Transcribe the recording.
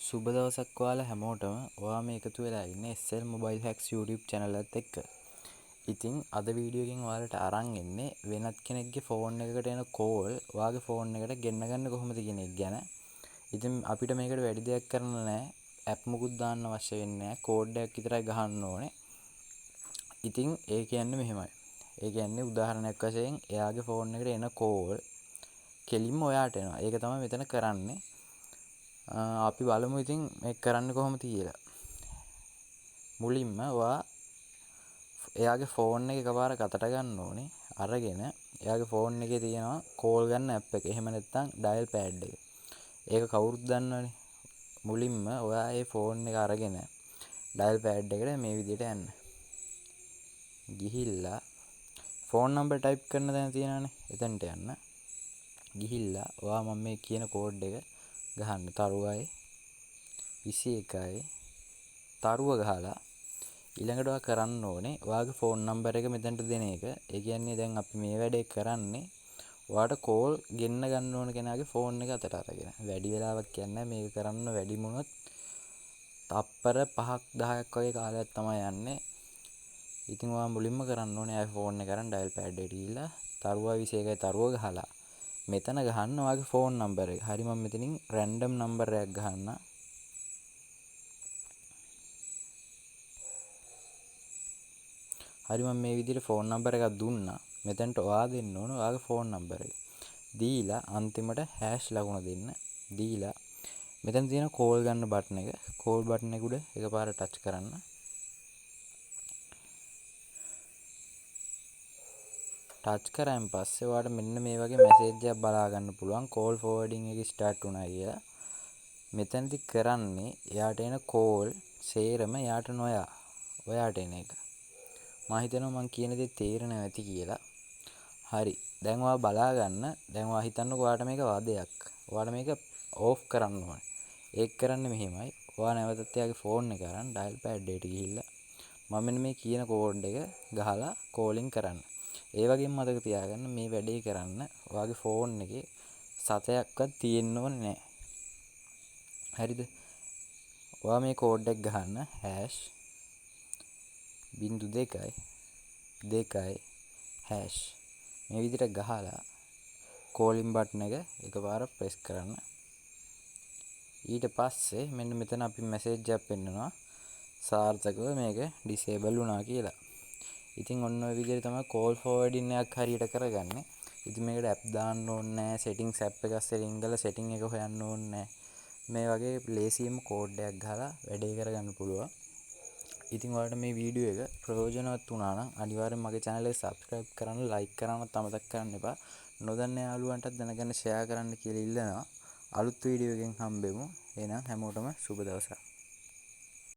සුබ දවසක් ඔයාලා හැමෝටම. ඔයා මේ එකතු වෙලා ඉන්නේ SL Mobile Hacks YouTube channel එකත් එක්ක. ඉතින් අද වීඩියෝ එකෙන් ඔයාලට අරන් එන්නේ වෙනත් කෙනෙක්ගේ ෆෝන් එකකට එන කෝල් ඔයාගේ ෆෝන් එකට ගෙන්න ගන්න කොහොමද කියන එක ගැන. ඉතින් අපිට මේකට වැඩි දෙයක් කරන්න නැහැ. ඇප් මුකුත් දාන්න අවශ්‍ය වෙන්නේ නැහැ. කෝඩ් එකක් විතරයි ගහන්න ඕනේ. ඉතින් ඒ කියන්නේ මෙහෙමයි. ඒ කියන්නේ උදාහරණයක් වශයෙන් එයාගේ ෆෝන් එකට එන කෝල් කෙලින්ම ඔයාට එනවා. ඒක තමයි මෙතන කරන්නේ. අපි බලමු ඉතින් මේක කරන්න කොහොමද කියලා. මුලින්ම ඔයා එයාගේ ෆෝන් එක එකපාරක් අතට ගන්න ඕනේ. අරගෙන එයාගේ ෆෝන් එකේ තියෙනවා කෝල් ගන්න ඇප් එක. එහෙම නැත්නම් ඩයල් පෑඩ් එක. ඒක කවුරුත් දන්නවනේ. මුලින්ම ඔයා ඒ ෆෝන් එක අරගෙන ඩයල් පෑඩ් එකට මේ විදිහට යන්න. ගිහිල්ලා ෆෝන් නම්බර් ටයිප් කරන තැන තියෙනවානේ. එතනට යන්න. ගිහිල්ලා ඔයා මම මේ කියන කෝඩ් එක ගහන්න. තරුවයි 21යි තරුව ගහලා ඊළඟට ඔයා කරන්න ඕනේ ඔයාගේ ෆෝන් නම්බර් එක මෙතනට දෙන එක. ඒ කියන්නේ දැන් අපි මේ වැඩේ කරන්නේ ඔයාට කෝල් ගෙන්න ගන්න ඕන කෙනාගේ ෆෝන් එක අතට අරගෙන. වැඩි වෙලාවක් යන්නේ මේක කරන්න. වැඩිම වුණොත් තප්පර 5ක් 10ක් වගේ කාලයක් තමයි යන්නේ. ඉතින් ඔයා මුලින්ම කරන්න ඕනේ ආයි ෆෝන් එක අරන් ඩයල් පෑඩ් එකට ගිහිල්ලා තරුව 21යි තරුව ගහලා මෙතන ගහන්න ඔයාගේ ෆෝන් නම්බර් එක. හරි මම මෙතනින් රැන්ඩම් නම්බර් එකක් ගහන්න. හරි මම මේ විදිහට ෆෝන් නම්බර් එකක් දුන්නා. මෙතනට ඔයා දෙන්න ඕන ඔයාගේ ෆෝන් නම්බර් එක. දීලා අන්තිමට හෑෂ් ලකුණ දෙන්න. දීලා මෙතන තියෙන කෝල් ගන්න බටන් එක. කෝල් බටන් එක උඩ එකපාර ටච් කරන්න. ටච් කරාන් පස්සේ ඔයාලට මෙන්න මේ වගේ මැසේජ් එකක් බලා ගන්න පුළුවන්. කෝල් ෆෝවර්ඩින් එක ස්ටාර්ට් වුණා කියලා. මෙතනදි කරන්නේ එයාට එන කෝල් සේරම එයාට නොයා ඔයාට එන එක. මම හිතනවා මම කියන දේ තේරෙන්නේ නැති කියලා. හරි. දැන් ඔයා බලා ගන්න. දැන් ඔයා හිතන්නකෝ ඔයාට මේක වදයක්. ඔයාට මේක ඕෆ් කරන්න ඕනේ. ඒක කරන්නේ මෙහෙමයි. ඔයා නැවතත් එයාගේ ෆෝන් එක අරන් ඩයල් පෑඩ් එකට ගිහිල්ලා මම මෙන්න මේ කියන කෝඩ් එක ගහලා කෝලින් කරන්න. ඒ වගේම මතක තියාගන්න මේ වැඩේ කරන්න ඔයාගේ ෆෝන් එකේ සතයක්වත් තියෙන්න ඕනේ නැහැ. හරිද? ඔයා මේ කෝඩ් එක ගහන්න #2.2 හැෂ් මේ විදිහට ගහලා කෝලින් බටන් එක එකපාරක් ප්‍රෙස් කරන්න. ඊට පස්සේ මෙන්න මෙතන අපි මැසේජ් එකක් පෙන්නනවා සාර්ථකව මේක ඩිසේබල් වුණා කියලා. ඉතින් ඔන්න ඔය විදිහට තමයි කෝල් ෆෝවර්ඩින් එකක් හරියට කරගන්නේ. ඉතින් මේකට ඇප් දාන්න ඕනේ නැහැ. සෙටින්ග්ස් ඇප් එක සෙටින් කරලා සෙටින් එක හොයන්න ඕනේ නැහැ. මේ වගේ ලේසියෙන්ම කෝඩ් එකක් ගහලා වැඩේ කරගන්න පුළුවන්. ඉතින් ඔයාලට මේ වීඩියෝ එක ප්‍රයෝජනවත් වුණා නම් අනිවාර්යෙන් මගේ channel එක subscribe කරන්න, like කරන්නත් අමතක කරන්න එපා. නොදන්න යාළුවන්ටත් දැනගන්න share කරන්න කියලා ඉල්ලනවා. අලුත් වීඩියෝ එකකින් හම්බෙමු. එහෙනම් හැමෝටම සුබ දවසක්.